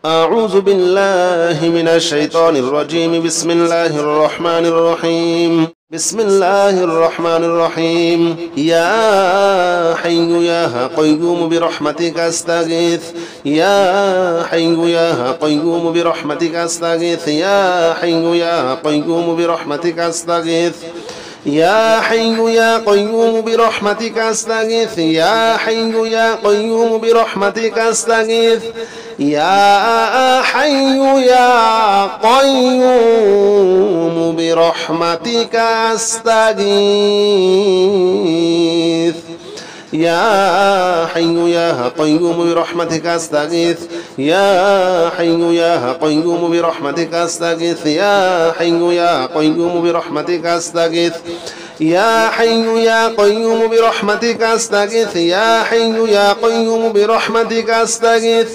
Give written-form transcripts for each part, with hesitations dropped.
أعوذ بالله من الشيطان الرجيم. بسم الله الرحمن الرحيم. بسم الله الرحمن الرحيم. يا حي يا قيوم برحمتك أستغيث. يا حي يا قيوم برحمتك أستغيث. يا حي يا قيوم برحمتك أستغيث. يا حي يا قيوم برحمتك أستغيث. يا حي يا قيوم برحمتك أستغيث. يا حي يا قيوم برحمتك أستغيث. يا حي يا قيوم برحمتك أستغيث. يا حي يا قيوم برحمتك أستغيث. يا حي يا قيوم برحمتك أستغيث. يا حي يا قيوم برحمتك أستغيث. يا حي يا قيوم برحمتك أستغيث.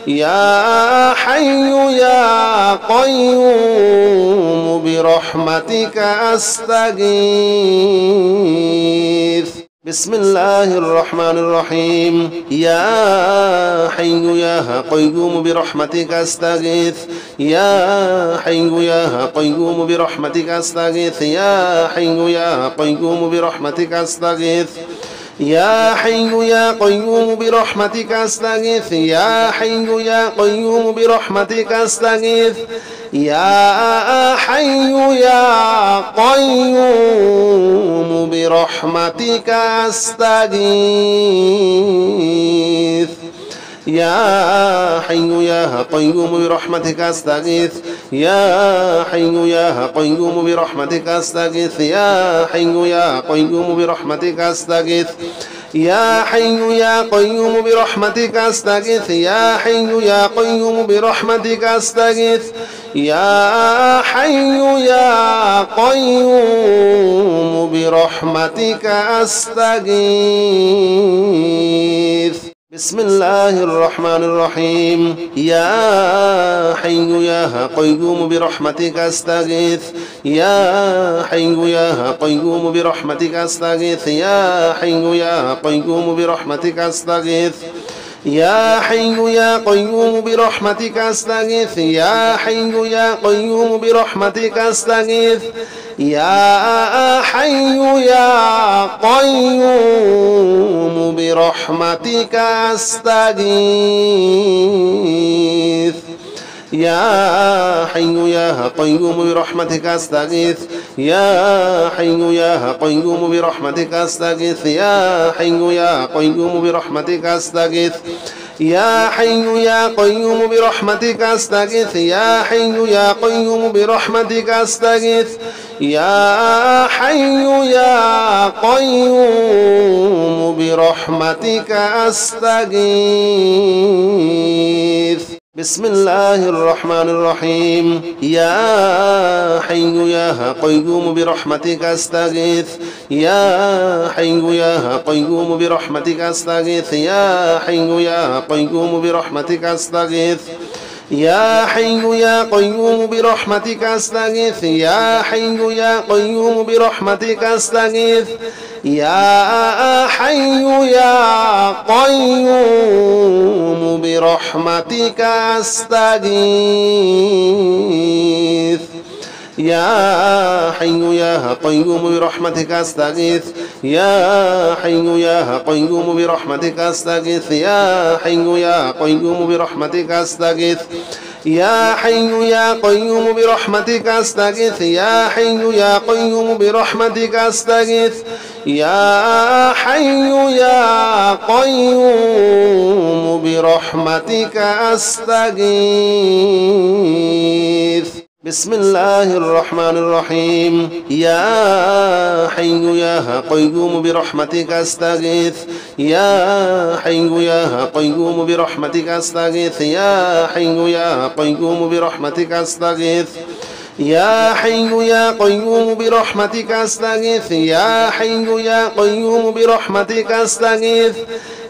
يا حي يا قيوم برحمتك أستغيث. بسم الله الرحمن الرحيم. يا حي يا قيوم برحمتك أستغيث. يا حي يا قيوم برحمتك أستغيث. يا حي يا قيوم برحمتك أستغيث. يا حي يا قيوم برحمتك أستغيث. يا حي يا قيوم برحمتك أستغيث. يا حي يا قيوم برحمتك أستغيث. يا حي يا قيوم برحمتك أستغيث. يا حي يا قيوم برحمتك أستغيث. يا حي يا قيوم برحمتك أستغيث. يا حي يا قيوم برحمتك أستغيث. يا حي يا قيوم برحمتك أستغيث. يا حي يا قيوم برحمتك أستغيث. بسم الله الرحمن الرحيم. يا حي يا قيوم برحمتك أستغيث. يا حي يا قيوم برحمتك أستغيث. يا حي يا قيوم برحمتك أستغيث. يا حي يا قيوم برحمتك أستغيث. يا حي يا قيوم برحمتك أستغيث. يا حي يا قيوم برحمتك أستغيث. يا حي يا قيوم برحمتك أستغيث. يا حي يا قيوم برحمتك أستغيث. يا حي يا قيوم برحمتك أستغيث. يا حي يا قيوم برحمتك أستغيث. يا حي يا قيوم برحمتك أستغيث. يا حي يا قيوم برحمتك أستغيث. بسم الله الرحمن الرحيم. يا حي يا قيوم برحمتك أستغيث. يا حي يا قيوم برحمتك أستغيث. يا حي يا قيوم برحمتك أستغيث. يا حي يا قيوم برحمتك أستغيث. يا حي يا قيوم برحمتك أستغيث. يا حي يا قيوم برحمتك أستغيث. يا حي يا قيوم برحمتك أستغيث. يا حي يا قيوم برحمتك أستغيث. يا حي يا قيوم برحمتك أستغيث. يا حي يا قيوم برحمتك أستغيث. يا حي يا قيوم برحمتك أستغيث. يا حي يا قيوم برحمتك أستغيث. بسم الله الرحمن الرحيم. يا حي يا قيوم برحمتك أستغيث. يا حي يا قيوم برحمتك أستغيث. يا حي يا قيوم برحمتك أستغيث. يا حي يا قيوم برحمتك أستغيث. يا حي يا قيوم برحمتك أستغيث.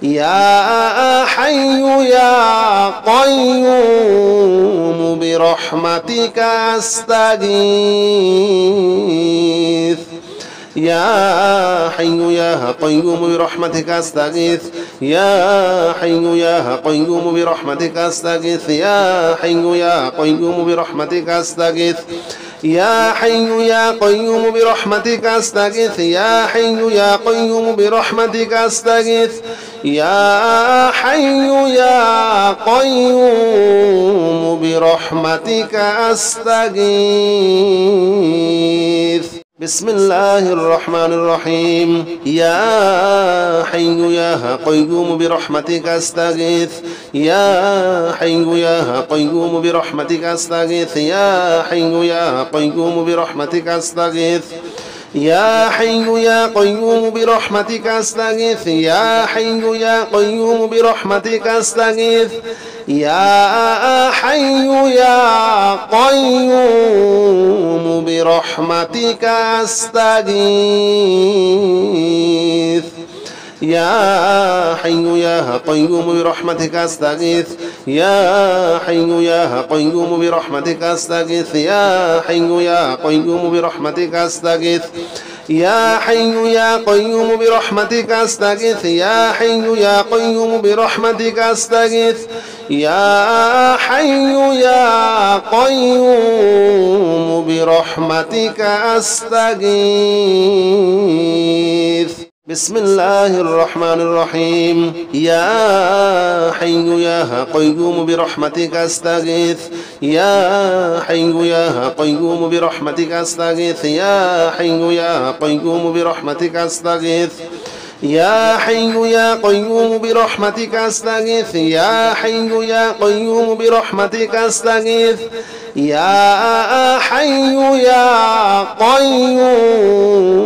يا حي يا قيوم برحمتك أستغيث. يا حي يا قيوم برحمتك أستغيث يا حي يا قيوم برحمتك أستغيث يا حي يا قيوم برحمتك أستغيث يا حي يا قيوم برحمتك أستغيث يا حي يا قيوم برحمتك أستغيث يا حي يا قيوم برحمتك أستغيث بسم الله الرحمن الرحيم يا حي يا قيوم برحمتك أستغيث يا حي يا قيوم برحمتك أستغيث يا حي يا قيوم برحمتك أستغيث يا حي يا قيوم برحمتك أستغيث يا حي يا قيوم برحمتك أستغيث يا حي يا قيوم برحمتك أستغيث يا حي يا قيوم برحمتك أستغيث يا حي يا قيوم برحمتك أستغيث يا حي يا قيوم برحمتك أستغيث يا حي يا قيوم برحمتك أستغيث يا حي يا قيوم برحمتك أستغيث يا حي يا قيوم برحمتك أستغيث بسم الله الرحمن الرحيم يا حي يا قيوم برحمتك أستغيث يا حي يا قيوم برحمتك أستغيث يا حي يا قيوم برحمتك أستغيث يا حي يا قيوم برحمتك أستغيث يا حي يا قيوم برحمتك أستغيث يا حي يا قيوم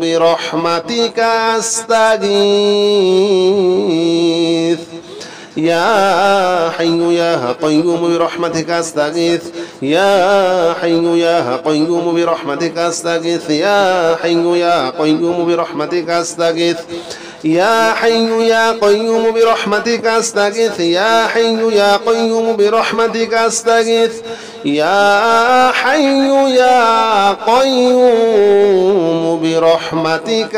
برحمتك أستغيث يا حي يا قيوم برحمتك أستغيث يا حي يا قيوم برحمتك أستغيث يا حي يا قيوم برحمتك أستغيث يا حي يا قيوم برحمتك أستغيث يا حي يا قيوم برحمتك أستغيث يا حي يا قيوم برحمتك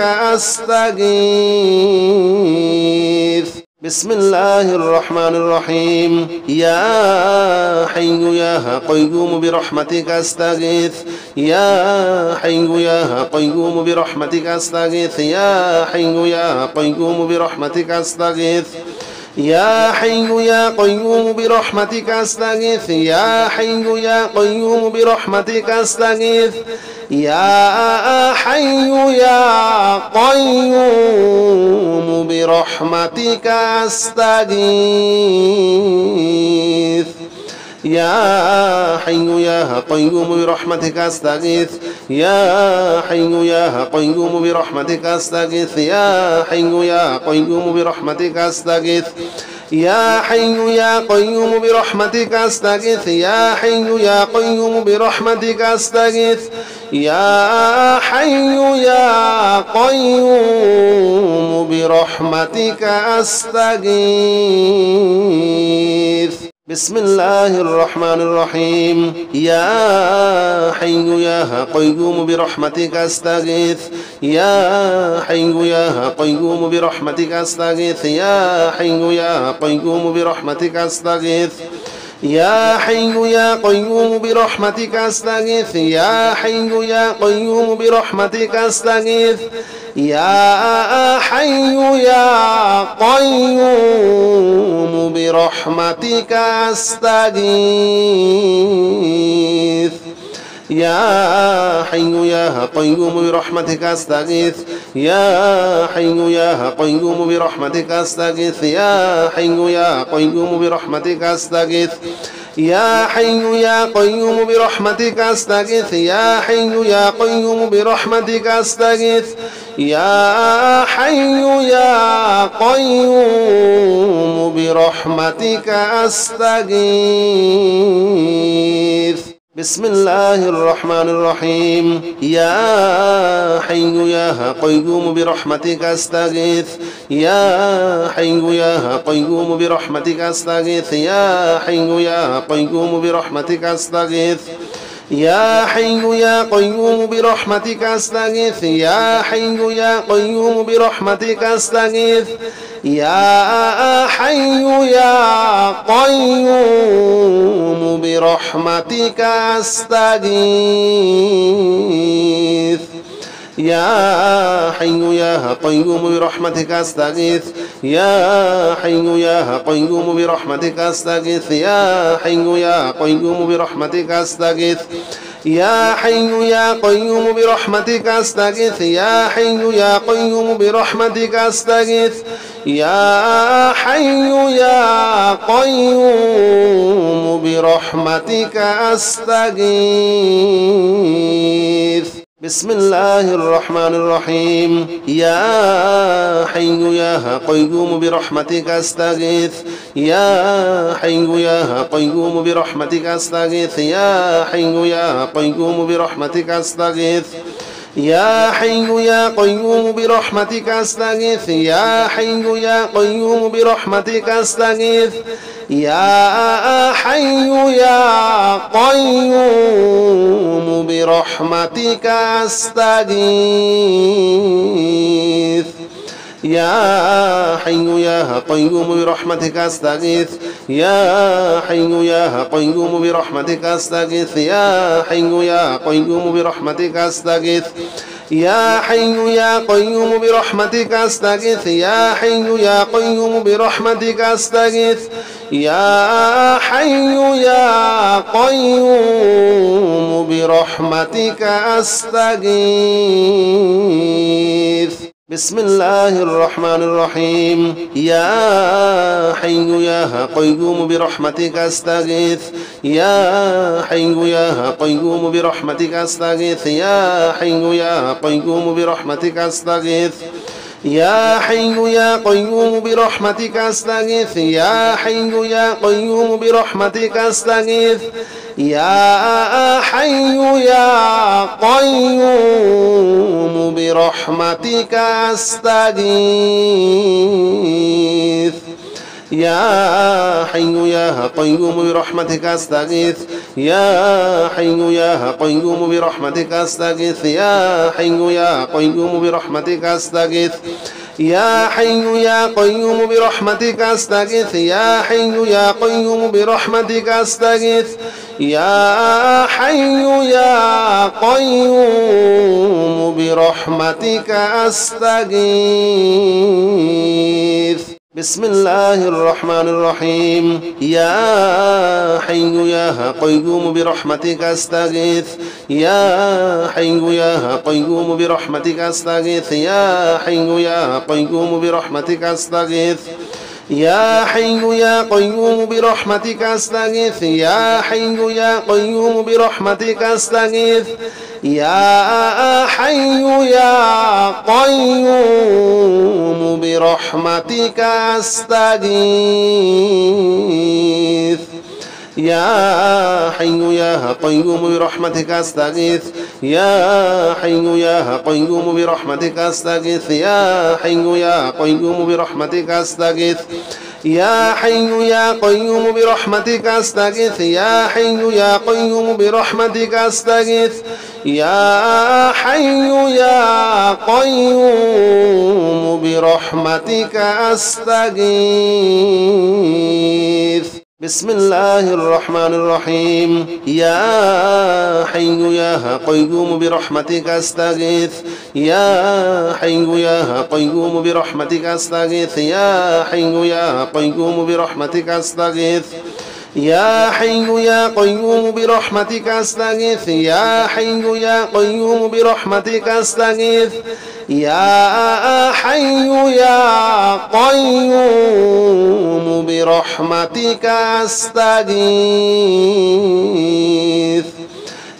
أستغيث بسم الله الرحمن الرحيم يا حي يا قيوم برحمتك أستغيث يا حي يا قيوم برحمتك أستغيث يا حي يا قيوم برحمتك أستغيث يا حي يا قيوم برحمتك أستغيث يا حي يا قيوم برحمتك أستغيث يا حي يا قيوم برحمتك أستغيث يا حي يا قيوم برحمتك أستغيث يا حي يا قيوم برحمتك أستغيث يا حي يا قيوم برحمتك أستغيث يا حي يا قيوم برحمتك أستغيث يا حي يا قيوم برحمتك أستغيث يا حي يا قيوم برحمتك أستغيث بسم الله الرحمن الرحيم يا حي يا قيوم برحمتك أستغيث يا حي يا قيوم برحمتك أستغيث يا حي يا قيوم برحمتك أستغيث يا حي يا قيوم برحمتك أستغيث يا حي يا قيوم برحمتك أستغيث يا حي يا قيوم برحمتك أستغيث يا حي يا قيوم برحمتك أستغيث يا حي يا قيوم برحمتك أستغيث يا حي يا قيوم برحمتك أستغيث يا حي يا قيوم برحمتك أستغيث يا حي يا قيوم برحمتك أستغيث يا حي يا قيوم برحمتك أستغيث بسم الله الرحمن الرحيم يا حي يا قيوم برحمتك أستغيث يا حي يا قيوم برحمتك أستغيث يا حي يا قيوم برحمتك أستغيث يا حي يا قيوم برحمتك أستغيث يا حي يا قيوم برحمتك أستغيث يا حي يا قيوم برحمتك أستغيث يا حي يا قيوم برحمتك أستغيث يا حي يا قيوم برحمتك أستغيث يا حي يا قيوم برحمتك أستغيث يا حي يا قيوم برحمتك أستغيث يا حي يا قيوم برحمتك أستغيث يا حي يا قيوم برحمتك أستغيث بسم الله الرحمن الرحيم يا حي يا قيوم برحمتك أستغيث يا حي يا قيوم برحمتك أستغيث يا حي يا قيوم برحمتك أستغيث يا حي يا قيوم برحمتك أستغيث يا حي يا قيوم برحمتك أستغيث يا حي يا قيوم برحمتك أستغيث يا حي يا قيوم برحمتك أستغيث يا حي يا قيوم برحمتك أستغيث يا حي يا قيوم برحمتك أستغيث يا حي يا قيوم برحمتك أستغيث يا حي يا قيوم برحمتك أستغيث يا حي يا قيوم برحمتك أستغيث بسم الله الرحمن الرحيم يا حي يا قيوم برحمتك أستغيث يا حي يا قيوم برحمتك أستغيث يا حي يا قيوم برحمتك أستغيث يا حي يا قيوم برحمتك أستغيث يا حي يا قيوم برحمتك أستغيث يا حي يا قيوم برحمتك أستغيث يا حي يا قيوم برحمتك أستغيث يا حي يا قيوم برحمتك أستغيث يا حي يا قيوم برحمتك أستغيث يا حي يا قيوم برحمتك أستغيث يا حي يا قيوم برحمتك أستغيث يا حي يا قيوم برحمتك أستغيث بسم الله الرحمن الرحيم يا حي يا قيوم برحمتك أستغيث يا حي يا قيوم برحمتك أستغيث يا حي يا قيوم برحمتك أستغيث يا حي يا قيوم برحمتك أستغيث يا حي يا قيوم برحمتك أستغيث يا حي يا قيوم برحمتك أستغيث يا حي يا قيوم برحمتك أستغيث يا حي يا قيوم برحمتك أستغيث يا حي يا قيوم برحمتك أستغيث يا حي يا قيوم برحمتك أستغيث يا حي يا قيوم برحمتك أستغيث يا حي يا قيوم برحمتك أستغيث بسم الله الرحمن الرحيم يا حي يا قيوم برحمتك أستغيث يا حي يا قيوم برحمتك أستغيث يا حي يا قيوم برحمتك أستغيث يا حي يا قيوم برحمتك أستغيث يا حي يا قيوم برحمتك أستغيث يا حي يا قيوم برحمتك أستغيث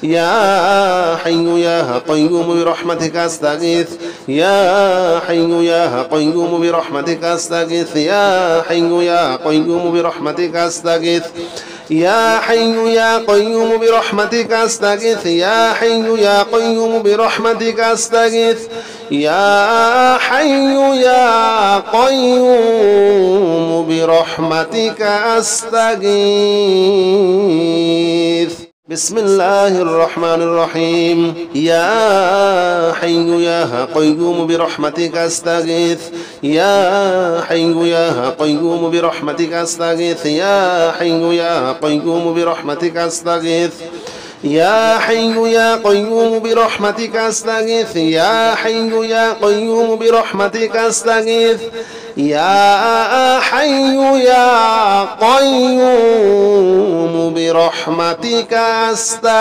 يا حي يا قيوم برحمتك أستغيث يا حي يا قيوم برحمتك أستغيث يا حي يا قيوم برحمتك أستغيث يا حي يا قيوم برحمتك أستغيث يا حي يا قيوم برحمتك أستغيث يا حي يا قيوم برحمتك أستغيث بسم الله الرحمن الرحيم يا حي يا قيوم برحمتك أستغيث يا حي يا قيوم برحمتك أستغيث يا حي يا قيوم برحمتك أستغيث يا حي يا قيوم برحمتك أستغيث يا حي يا قيوم برحمتك أستغيث يا حي يا قيوم برحمتك أستغيث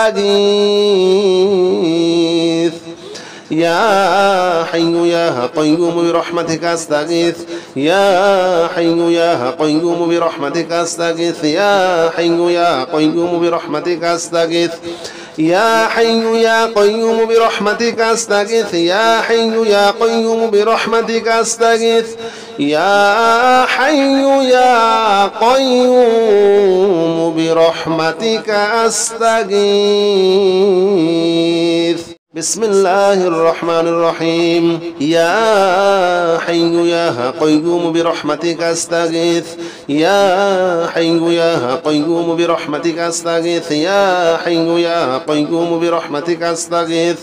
يا حي يا قيوم برحمتك أستغيث يا حي يا قيوم برحمتك أستغيث يا حي يا قيوم برحمتك أستغيث يا حي يا قيوم برحمتك أستغيث يا حي يا قيوم برحمتك أستغيث يا حي يا قيوم برحمتك أستغيث بسم الله الرحمن الرحيم يا حي يا قيوم برحمتك أستغيث يا حي يا قيوم برحمتك أستغيث يا حي يا قيوم برحمتك أستغيث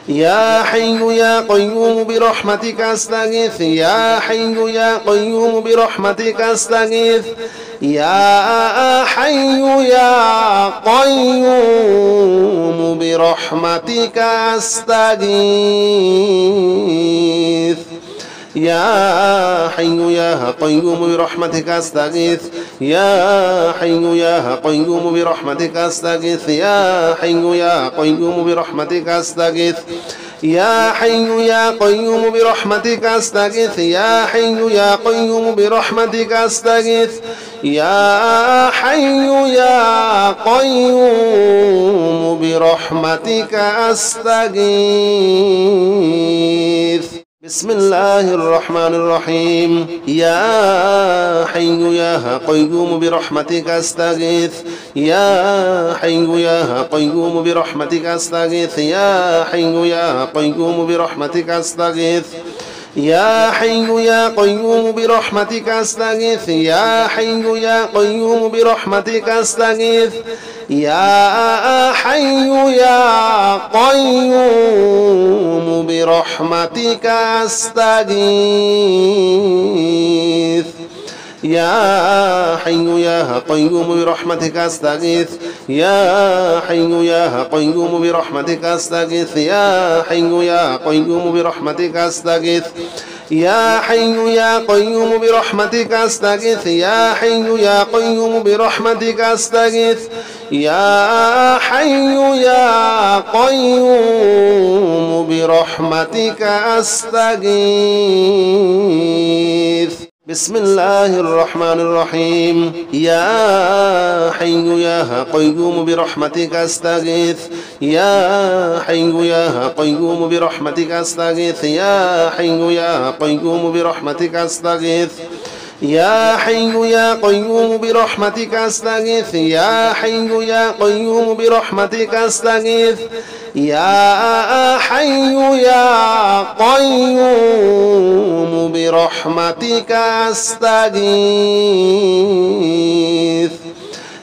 يا حي يا قيوم برحمتك أستغيث يا حي يا قيوم برحمتك أستغيث يا حي يا قيوم برحمتك أستغيث يا حي يا قيوم برحمتك أستغيث يا حي يا قيوم برحمتك أستغيث يا حي يا قيوم برحمتك أستغيث يا حي يا قيوم برحمتك أستغيث يا حي يا قيوم برحمتك أستغيث يا حي يا قيوم برحمتك أستغيث بسم الله الرحمن الرحيم يا حي يا قيوم برحمتك أستغيث يا حي يا قيوم برحمتك أستغيث يا حي يا قيوم برحمتك أستغيث يا حي يا قيوم برحمتك أستغيث يا حي يا قيوم برحمتك أستغيث يا حي يا قيوم برحمتك أستغيث يا حي يا قيوم برحمتك أستغيث يا حي يا قيوم برحمتك أستغيث يا حي يا قيوم برحمتك أستغيث يا حي يا قيوم برحمتك أستغيث يا حي يا قيوم برحمتك أستغيث يا حي يا قيوم برحمتك أستغيث بسم الله الرحمن الرحيم يا حي يا قيوم برحمتك أستغيث يا حي يا قيوم برحمتك أستغيث يا حي يا قيوم برحمتك أستغيث يا حي يا قيوم برحمتك أستغيث يا حي يا قيوم برحمتك أستغيث يا حي يا قيوم برحمتك أستغيث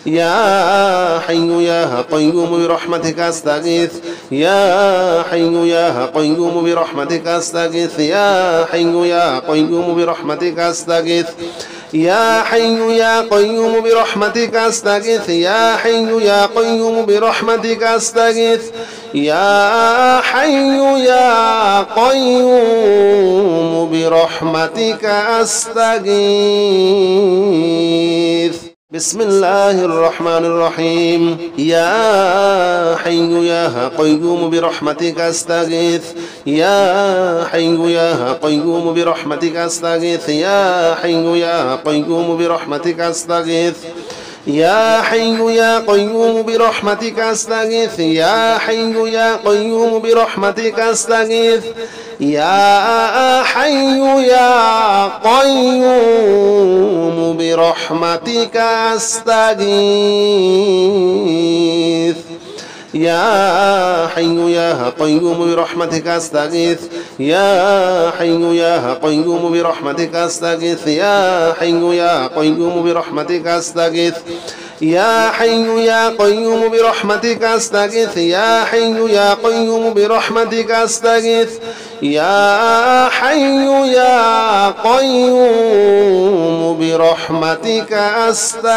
يا حي يا قيوم برحمتك أستغيث يا حي يا قيوم برحمتك أستغيث يا حي يا قيوم برحمتك أستغيث يا حي يا قيوم برحمتك أستغيث يا حي يا قيوم برحمتك أستغيث يا حي يا قيوم برحمتك أستغيث بسم الله الرحمن الرحيم يا حي يا قيوم برحمتك أستغيث يا حي يا قيوم برحمتك أستغيث يا حي يا قيوم برحمتك أستغيث يا حي يا قيوم برحمتك أستغيث يا حي يا قيوم برحمتك أستغيث يا حي يا قيوم برحمتك أستغيث يا حي يا قيوم برحمتك أستغيث يا حي يا قيوم برحمتك أستغيث يا حي يا قيوم برحمتك أستغيث يا حي يا قيوم برحمتك أستغيث يا حي يا قيوم برحمتك أستغيث يا حي يا قيوم برحمتك أستغيث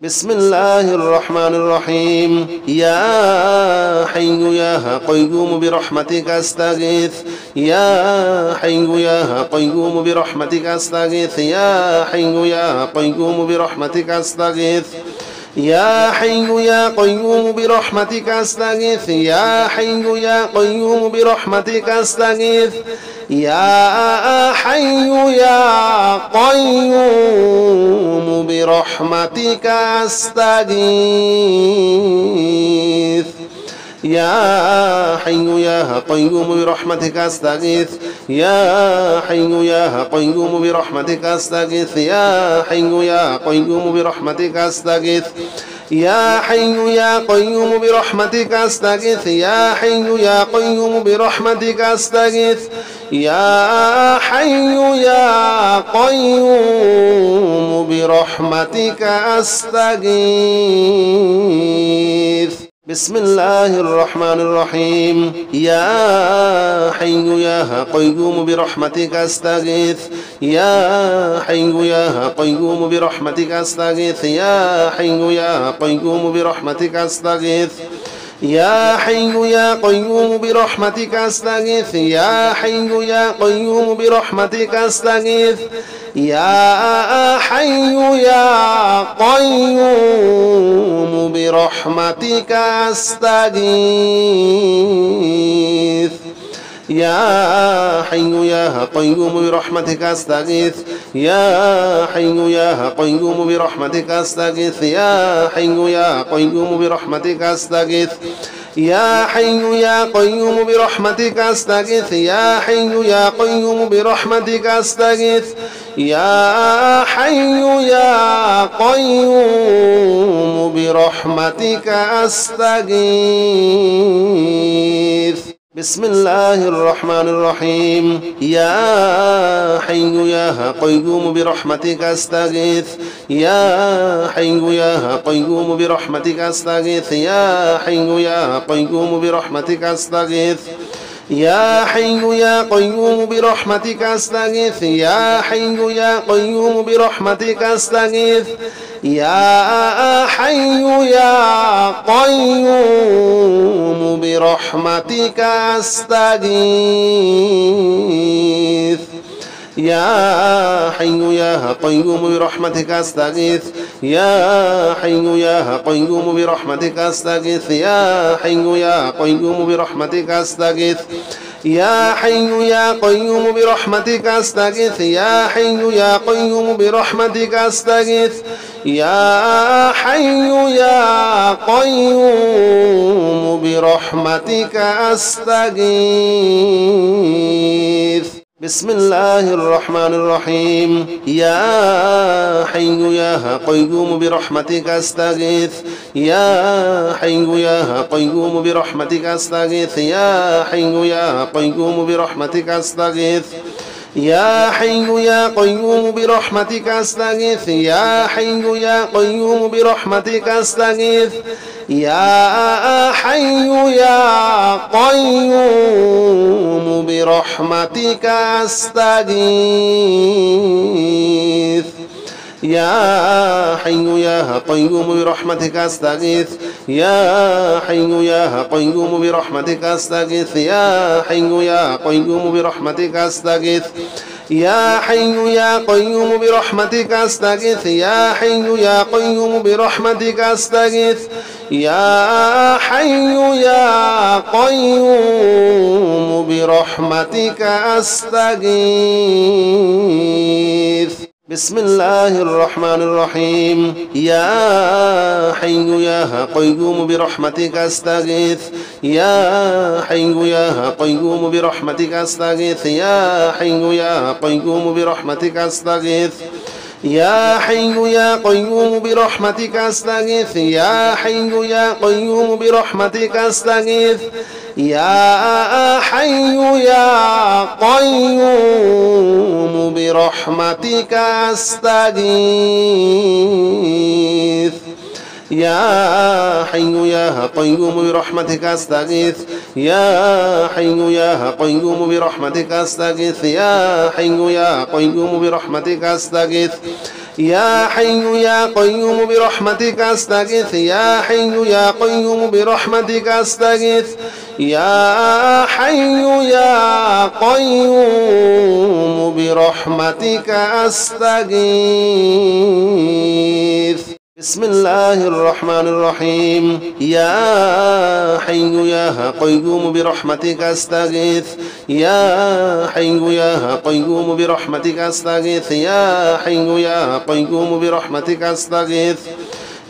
بسم الله الرحمن الرحيم يا حي يا قيوم برحمتك أستغيث يا حي يا قيوم برحمتك أستغيث يا حي يا قيوم برحمتك أستغيث يا حي يا قيوم برحمتك أستغيث يا حي يا قيوم برحمتك أستغيث يا حي يا قيوم برحمتك أستغيث يا حي يا قيوم برحمتك أستغيث يا حي يا قيوم برحمتك أستغيث يا حي يا قيوم برحمتك أستغيث يا حي يا قيوم برحمتك أستغيث يا حي يا قيوم برحمتك أستغيث يا حي يا قيوم برحمتك أستغيث بسم الله الرحمن الرحيم يا حي يا قيوم برحمتك أستغيث يا حي يا قيوم برحمتك أستغيث يا حي يا قيوم برحمتك أستغيث يا حي يا قيوم برحمتك أستغيث يا حي يا قيوم برحمتك أستغيث يا حي يا قيوم برحمتك أستغيث يا حي يا قيوم برحمتك أستغيث يا حي يا قيوم برحمتك أستغيث يا حي يا قيوم برحمتك أستغيث يا حي يا قيوم برحمتك أستغيث يا حي يا قيوم برحمتك أستغيث يا حي يا قيوم برحمتك أستغيث بسم الله الرحمن الرحيم يا حي يا قيوم برحمتك أستغيث يا حي يا قيوم برحمتك أستغيث يا حي يا قيوم برحمتك أستغيث يا حي يا قيوم برحمتك أستغيث يا حي يا قيوم برحمتك أستغيث يا حي يا قيوم برحمتك أستغيث يا حي يا قيوم برحمتك أستغيث يا حي يا قيوم برحمتك أستغيث يا حي يا قيوم برحمتك أستغيث يا حي يا قيوم برحمتك أستغيث يا حي يا قيوم برحمتك أستغيث يا حي يا قيوم برحمتك أستغيث بسم الله الرحمن الرحيم يا حي يا قيوم برحمتك أستغيث يا حي يا قيوم برحمتك أستغيث يا حي يا قيوم برحمتك أستغيث يا حي يا قيوم برحمتك أستغيث يا حي يا قيوم برحمتك أستغيث يا حي يا قيوم برحمتك أستغيث يا حي يا قيوم برحمتك أستغيث يا حي يا قيوم برحمتك أستغيث يا حي يا قيوم برحمتك أستغيث يا حي يا قيوم برحمتك أستغيث يا حي يا قيوم برحمتك أستغيث يا حي يا قيوم برحمتك أستغيث بسم الله الرحمن الرحيم يا حي يا قيوم برحمتك أستغيث يا حي يا قيوم برحمتك أستغيث يا حي يا قيوم برحمتك أستغيث يا حي يا قيوم برحمتك أستغيث يا حي يا قيوم برحمتك أستغيث يا حي يا قيوم برحمتك أستغيث يا حي يا قيوم برحمتك أستغيث يا حي يا قيوم برحمتك أستغيث يا حي يا قيوم برحمتك أستغيث يا حي يا قيوم برحمتك أستغيث يا حي يا قيوم برحمتك أستغيث يا حي يا قيوم برحمتك أستغيث بسم الله الرحمن الرحيم يا حي يا قيوم برحمتك أستغيث يا حي يا قيوم برحمتك أستغيث يا حي يا قيوم برحمتك أستغيث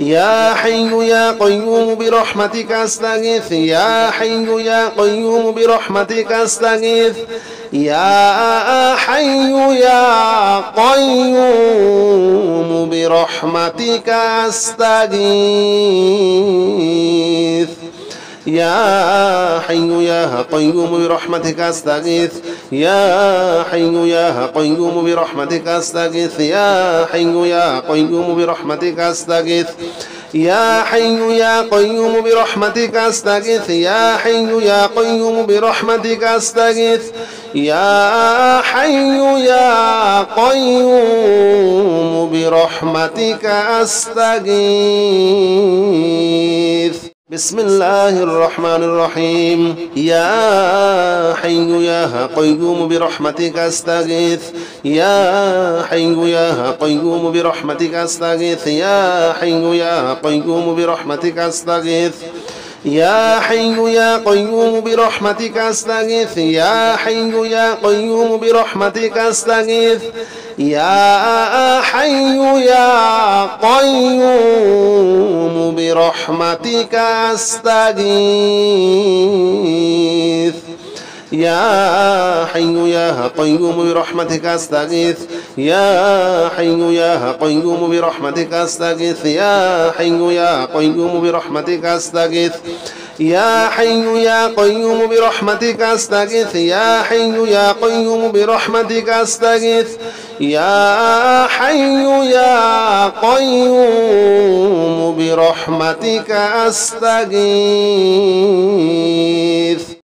يا حي يا قيوم برحمتك أستغيث يا حي يا قيوم برحمتك أستغيث يا حي يا قيوم برحمتك أستغيث يا حي يا قيوم برحمتك أستغيث يا حي يا قيوم برحمتك أستغيث يا حي يا قيوم برحمتك أستغيث يا حي يا قيوم برحمتك أستغيث يا حي يا قيوم برحمتك أستغيث يا حي يا قيوم برحمتك أستغيث بسم الله الرحمن الرحيم يا حي يا قيوم برحمتك أستغيث يا حي يا قيوم برحمتك أستغيث يا حي يا قيوم برحمتك أستغيث يا حي يا قيوم برحمتك أستغيث يا حي يا قيوم برحمتك أستغيث يا حي يا قيوم برحمتك أستغيث يا حي يا قيوم برحمتك أستغيث يا حي يا قيوم برحمتك أستغيث يا حي يا قيوم برحمتك أستغيث يا حي يا قيوم برحمتك أستغيث يا حي يا قيوم برحمتك أستغيث يا حي يا قيوم برحمتك أستغيث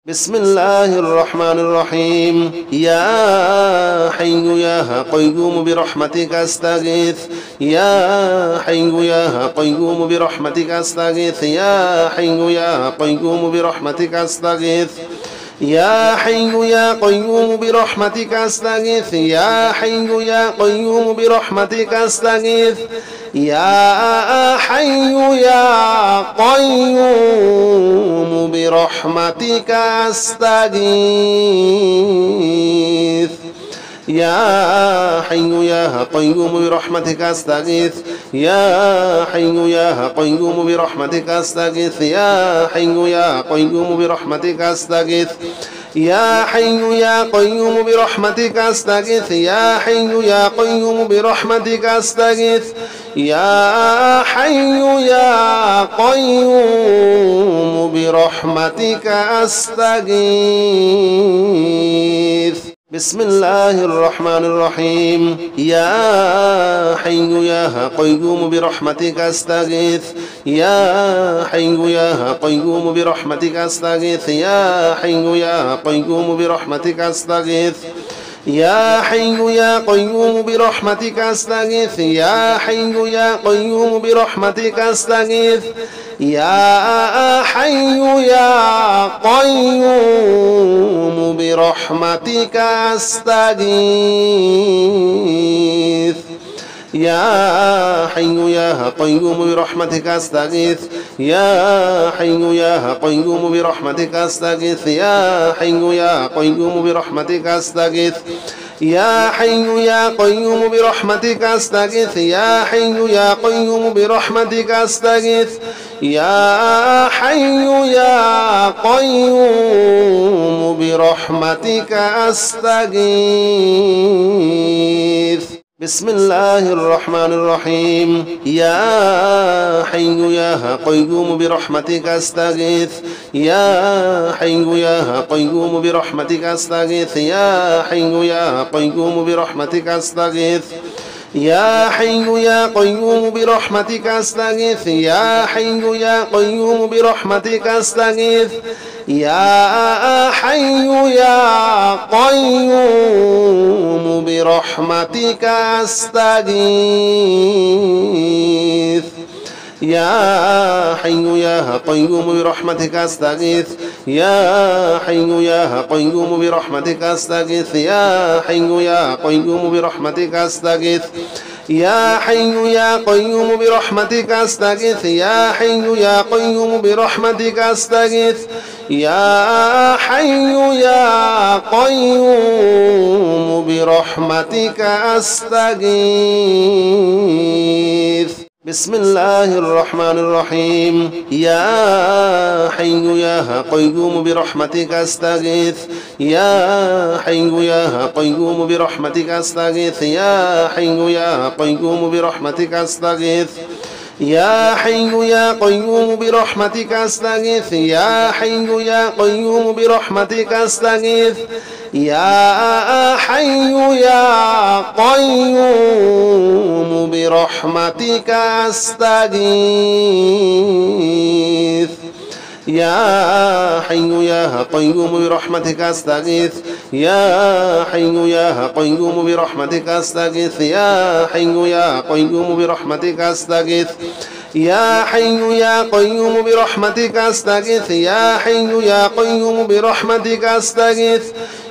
بسم الله الرحمن الرحيم يا حي يا قيوم برحمتك أستغيث يا حي يا قيوم برحمتك أستغيث يا حي يا قيوم برحمتك أستغيث يا حي يا قيوم برحمتك أستغيث يا حي يا قيوم برحمتك أستغيث يا حي يا قيوم برحمتك أستغيث يا حي يا قيوم برحمتك أستغيث يا حي يا قيوم برحمتك أستغيث يا حي يا قيوم برحمتك أستغيث يا حي يا قيوم برحمتك أستغيث يا حي يا قيوم برحمتك أستغيث يا حي يا قيوم برحمتك أستغيث بسم الله الرحمن الرحيم يا حي يا قيوم برحمتك أستغيث يا حي يا قيوم برحمتك أستغيث يا حي يا قيوم برحمتك أستغيث يا حي يا قيوم برحمتك أستغيث يا حي يا قيوم برحمتك أستغيث يا حي يا قيوم برحمتك أستغيث يا حي يا قيوم برحمتك أستغيث يا حي يا قيوم برحمتك أستغيث يا حي يا قيوم برحمتك أستغيث يا حي يا قيوم برحمتك أستغيث يا حي يا قيوم برحمتك أستغيث يا حي يا قيوم برحمتك أستغيث بسم الله الرحمن الرحيم يا حي يا قيوم برحمتك أستغيث يا حي يا قيوم برحمتك أستغيث يا حي يا قيوم برحمتك أستغيث يا حي يا قيوم برحمتك أستغيث يا حي يا قيوم برحمتك أستغيث يا حي يا قيوم برحمتك أستغيث يا حي يا قيوم برحمتك أستغيث يا حي يا قيوم برحمتك أستغيث يا حي يا قيوم برحمتك أستغيث يا حي يا قيوم برحمتك أستغيث يا حي يا قيوم برحمتك أستغيث يا حي يا قيوم برحمتك أستغيث بسم الله الرحمن الرحيم يا حي يا قيوم برحمتك أستغيث يا حي يا قيوم برحمتك أستغيث يا حي يا قيوم برحمتك أستغيث يا حي يا قيوم برحمتك أستغيث يا حي يا قيوم برحمتك أستغيث يا حي يا قيوم برحمتك أستغيث يا حي يا قيوم برحمتك أستغيث يا حي يا قيوم برحمتك أستغيث يا حي يا قيوم برحمتك أستغيث يا حي يا قيوم برحمتك أستغيث يا حي يا قيوم برحمتك أستغيث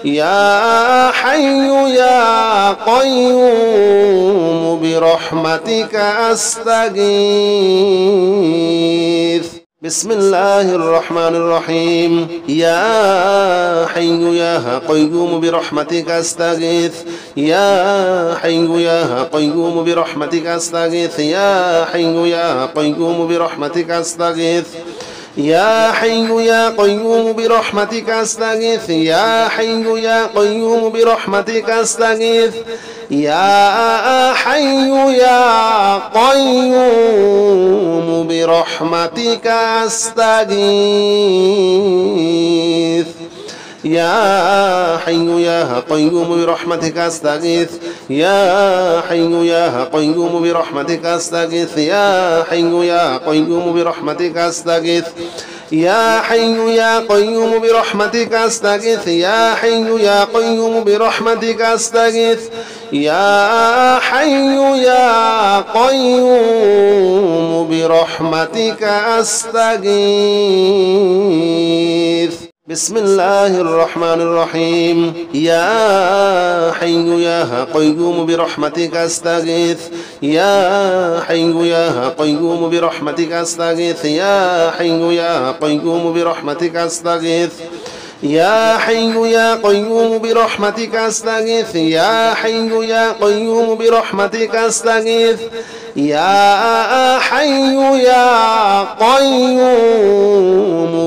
يا حي يا قيوم برحمتك أستغيث بسم الله الرحمن الرحيم يا حي يا قيوم برحمتك أستغيث يا حي يا قيوم برحمتك أستغيث يا حي يا قيوم برحمتك أستغيث يا حي يا قيوم برحمتك أستغيث يا حي يا قيوم برحمتك أستغيث يا حي يا قيوم برحمتك أستغيث يا حي يا قيوم برحمتك أستغيث يا حي يا قيوم برحمتك أستغيث يا حي يا قيوم برحمتك أستغيث يا حي يا قيوم برحمتك أستغيث يا حي يا قيوم برحمتك أستغيث يا حي يا قيوم برحمتك أستغيث بسم الله الرحمن الرحيم يا حي يا قيوم برحمتك أستغيث يا حي يا قيوم برحمتك أستغيث يا حي يا قيوم برحمتك أستغيث يا حي يا قيوم برحمتك أستغيث يا حي يا قيوم برحمتك أستغيث يا حي يا قيوم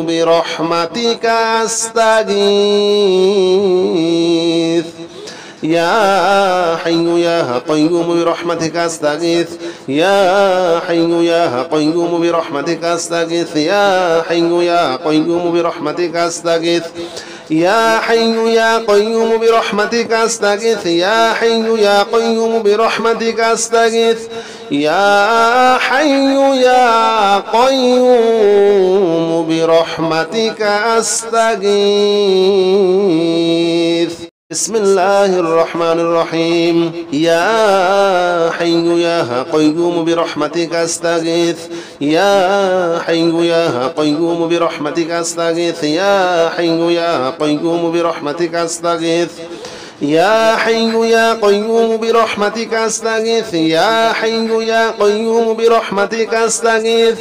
برحمتك أستغيث يا حي يا قيوم برحمتك أستغيث يا حي يا قيوم برحمتك أستغيث يا حي يا قيوم برحمتك أستغيث يا حي يا قيوم برحمتك أستغيث يا حي يا قيوم برحمتك أستغيث يا حي يا قيوم برحمتك أستغيث بسم الله الرحمن الرحيم يا حي يا قيوم برحمتك أستغيث يا حي يا قيوم برحمتك أستغيث يا حي يا قيوم برحمتك أستغيث يا حي يا قيوم برحمتك أستغيث يا حي يا قيوم برحمتك أستغيث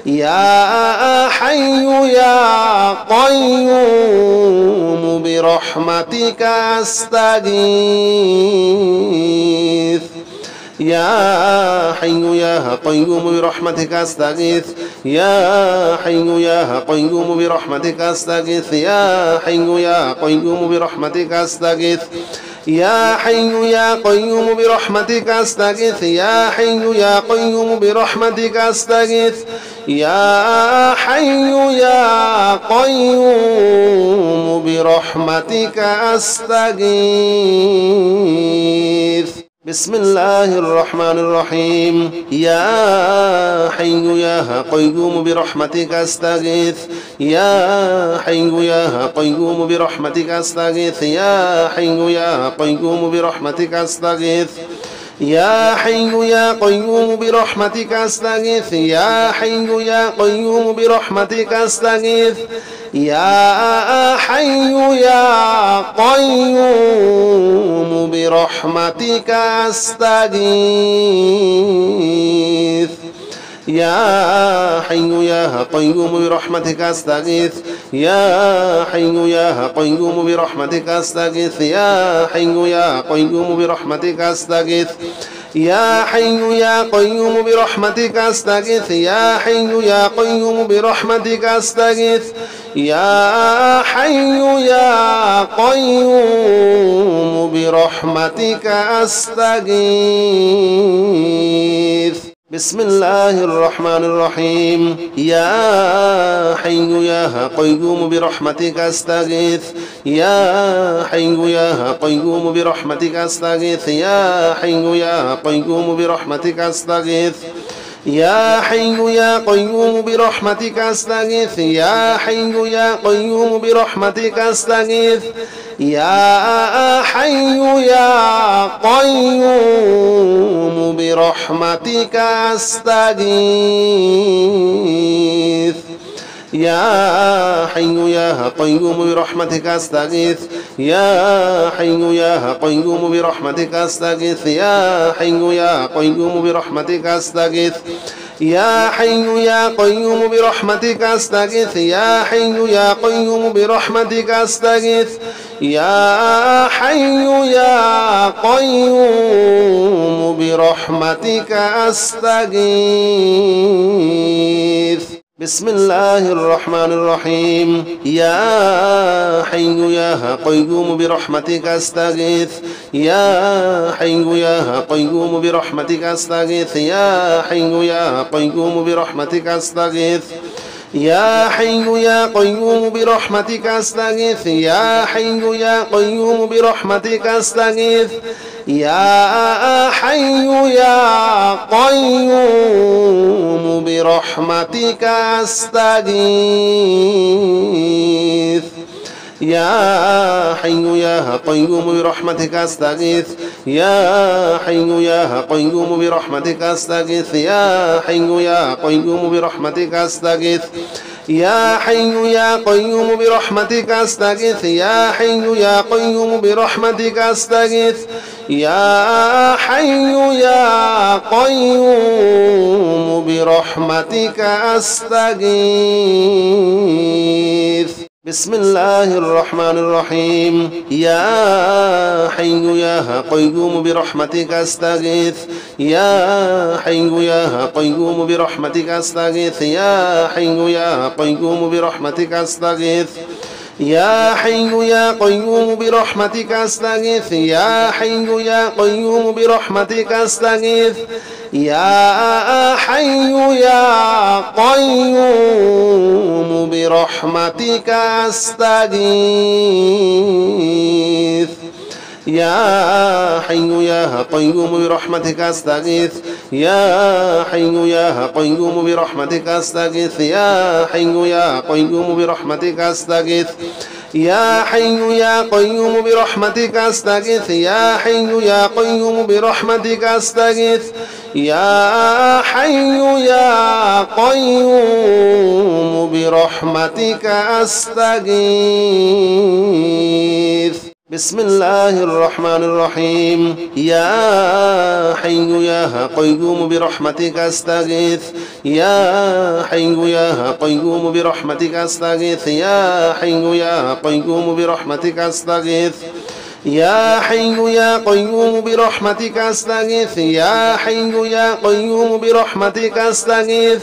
يا حي يا قيوم برحمتك أستغيث يا حي يا قيوم برحمتك أستغيث يا حي يا قيوم برحمتك أستغيث يا حي يا قيوم برحمتك أستغيث يا حي يا قيوم برحمتك أستغيث يا حي يا قيوم برحمتك أستغيث يا حي يا قيوم برحمتك أستغيث بسم الله الرحمن الرحيم يا حي يا قيوم برحمتك أستغيث يا حي يا قيوم برحمتك أستغيث يا حي يا قيوم برحمتك أستغيث يا حي يا قيوم برحمتك أستغيث يا حي يا قيوم برحمتك أستغيث يا حي يا قيوم برحمتك أستغيث يا حي يا قيوم برحمتك أستغيث يا حي يا قيوم برحمتك أستغيث يا حي يا قيوم برحمتك أستغيث يا حي يا قيوم برحمتك أستغيث يا حي يا قيوم برحمتك أستغيث يا حي يا قيوم برحمتك أستغيث بسم الله الرحمن الرحيم يا حي يا قيوم برحمتك أستغيث يا حي يا قيوم برحمتك أستغيث يا حي يا قيوم برحمتك أستغيث يا حي يا قيوم برحمتك أستغيث يا حي يا قيوم برحمتك أستغيث يا حي يا قيوم برحمتك أستغيث يا حي يا قيوم برحمتك أستغيث يا حي يا قيوم برحمتك أستغيث يا حي يا قيوم برحمتك أستغيث يا حي يا قيوم برحمتك أستغيث يا حي يا قيوم برحمتك أستغيث يا حي يا قيوم برحمتك أستغيث بسم الله الرحمن الرحيم يا حي يا قيوم برحمتك أستغيث يا حي يا قيوم برحمتك أستغيث يا حي يا قيوم برحمتك أستغيث يا حي يا قيوم برحمتك أستغيث يا حي يا قيوم برحمتك أستغيث يا حي يا قيوم برحمتك أستغيث يا حي يا قيوم برحمتك أستغيث يا حي يا قيوم برحمتك أستغيث يا حي يا قيوم برحمتك أستغيث يا حي يا قيوم برحمتك أستغيث يا حي يا قيوم برحمتك أستغيث يا حي يا قيوم برحمتك أستغيث بسم الله الرحمن الرحيم يا حي يا قيوم برحمتك أستغيث يا حي يا قيوم برحمتك أستغيث يا حي يا قيوم برحمتك أستغيث يا حي يا قيوم برحمتك أستغيث يا حي يا قيوم برحمتك أستغيث يا حي يا قيوم برحمتك أستغيث يا حي يا قيوم برحمتك أستغيث يا حي يا قيوم برحمتك أستغيث يا حي يا قيوم برحمتك أستغيث يا حي يا قيوم برحمتك أستغيث يا حي يا قيوم برحمتك أستغيث يا حي يا قيوم برحمتك أستغيث بسم الله الرحمن الرحيم يا حي يا قيوم برحمتك أستغيث يا حي يا قيوم برحمتك أستغيث يا حي يا قيوم برحمتك أستغيث يا حي يا قيوم برحمتك أستغيث يا حي يا قيوم برحمتك أستغيث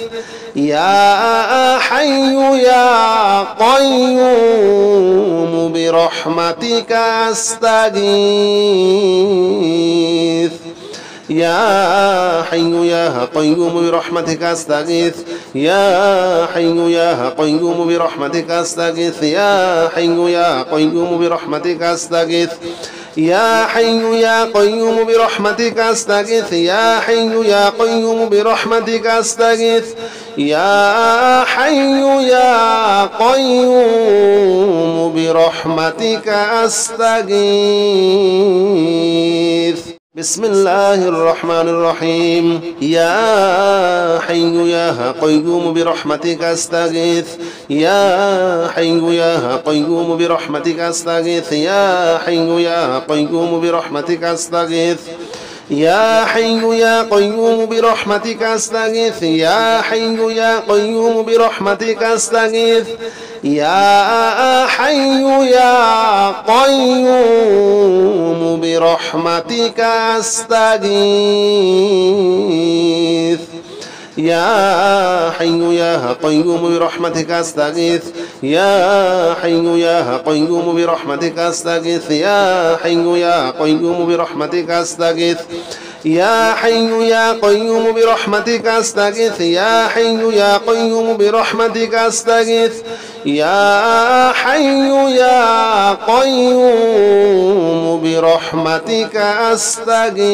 يا حي يا قيوم برحمتك أستغيث يا حي يا قيوم برحمتك أستغيث يا حي يا قيوم برحمتك أستغيث يا حي يا قيوم برحمتك أستغيث يا حي يا قيوم برحمتك أستغيث يا حي يا قيوم برحمتك أستغيث يا حي يا قيوم برحمتك أستغيث بسم الله الرحمن الرحيم يا حي يا قيوم برحمتك أستغيث يا حي يا قيوم برحمتك أستغيث يا حي يا قيوم برحمتك أستغيث يا حي يا قيوم برحمتك أستغيث يا حي يا قيوم برحمتك أستغيث يا حي يا قيوم برحمتك أستغيث يا حي يا قيوم برحمتك أستغيث يا حي يا قيوم برحمتك أستغيث يا حي يا قيوم برحمتك أستغيث يا حي يا قيوم برحمتك أستغيث يا حي يا قيوم برحمتك أستغيث يا حي يا قيوم برحمتك أستغيث